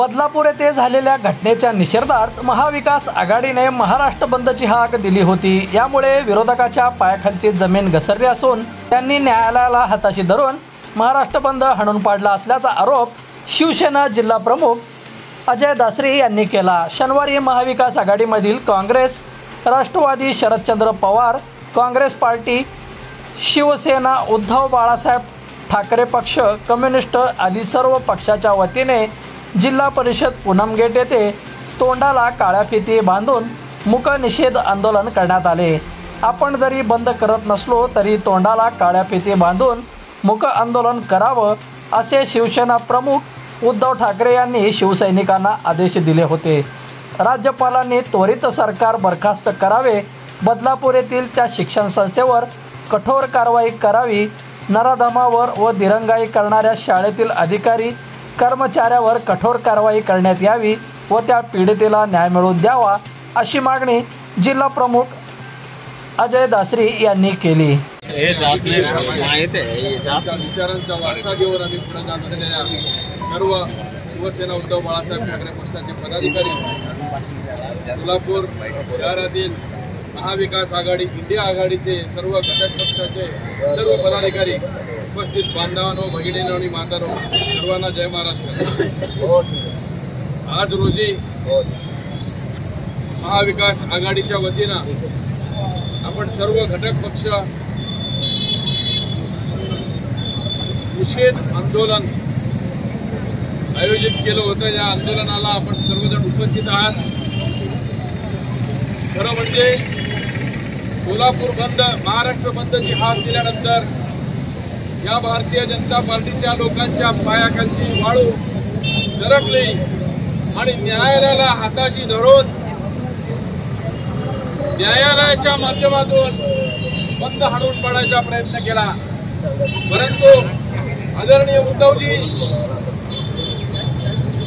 बदलापूर येथे झालेल्या घटनेच्या निषेधार्थ महाविकास आघाडीने महाराष्ट्र बंदची हाक दिली होती। यामुळे विरोधकाच्या पायाखालची जमीन घसरली असून त्यांनी न्यायालयाला हाताशी धरून महाराष्ट्र बंद हाणून पाडला असल्याचा आरोप शिवसेना जिल्हा प्रमुख अजय दासरी यांनी केला। शनिवारी महाविकास आघाडीमधील काँग्रेस, राष्ट्रवादी, शरदचंद्र पवार काँग्रेस पार्टी, शिवसेना, उद्धव बाळासाहेब ठाकरे पक्ष, कम्युनिस्ट आदी सर्व पक्षाच्या वतीने जिल्हा परिषद पूनमगेट येथे तोंडाला काळ्या फिती बांधून मूक निषेध आंदोलन करण्यात आले। आपण जरी बंद करत नसलो तरी तोंडाला काळ्या फिती बांधून मूक आंदोलन करावं असे शिवसेना प्रमुख उद्धव ठाकरे यांनी शिवसैनिकांना आदेश दिले होते। राज्यपालांनी त्वरित सरकार बरखास्त करावे, बदलापूर येथील त्या शिक्षण संस्थेवर कठोर कारवाई करावी, नराधमावर व दिरंगाई करणाऱ्या शाळेतील अधिकारी कर्मचाऱ्यावर कठोर कारवाई करण्यात यावी व त्या पीडितेला न्याय मिळवून द्यावा अशी मागणी जिल्हा प्रमुख अजय दासरी यांनी केली। विचारांचा वारसा घेऊन आम्ही पुढे जात असलेल्या सर्व शिवसेना उद्धव बाळासाहेब ठाकरे पक्षाचे पदाधिकारी, सोलापूर शहरातील महाविकास आघाडी, इंडिया आघाडीचे सर्व घटक पक्षाचे सर्व पदाधिकारी, उपस्थित बांधवांनो, भगिनींनो आणि मातांनो, सर्वांना जय महाराष्ट्र। आज रोजी महाविकास आघाडीच्या वतीनं आपण सर्व घटक पक्ष निषेध आंदोलन आयोजित केलं होतं। या आंदोलनाला आपण सर्वजण उपस्थित आहात। खरं म्हणजे सोलापूर बंद, महाराष्ट्र बंदची हाक दिल्यानंतर या भारतीय जनता पार्टीच्या लोकांच्या पायाखालची वाळू सरकली आणि न्यायालयाला हाताशी धरून न्यायालयाच्या माध्यमातून बंद हाणून पाडायचा प्रयत्न केला। परंतु आदरणीय उद्धवजी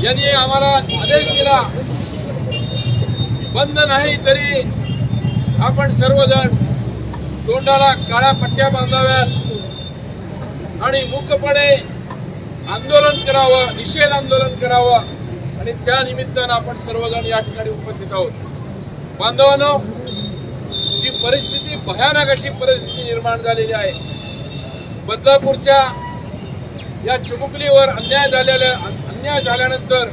यांनी आम्हाला आदेश दिला, बंद नाही तरी आपण सर्वजण तोंडाला काळ्या पट्ट्या बांधाव्यात आणि मूकपणे आंदोलन करावं, निषेध आंदोलन करावं आणि त्या निमित्तानं आपण सर्वजण या ठिकाणी उपस्थित आहोत। बांधवांनो, जी परिस्थिती, भयानक अशी परिस्थिती निर्माण झालेली आहे। बदलापूरच्या या चिमुकलीवर अन्याय झाल्यानंतर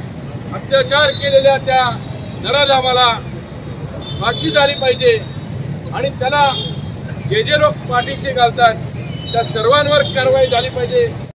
अत्याचार केलेल्या त्या नराधमाला फाशी झाली पाहिजे आणि त्याला जे लोक पाठीशी घालतात त्या सर्वांवर कारवाई झाली पाहिजे।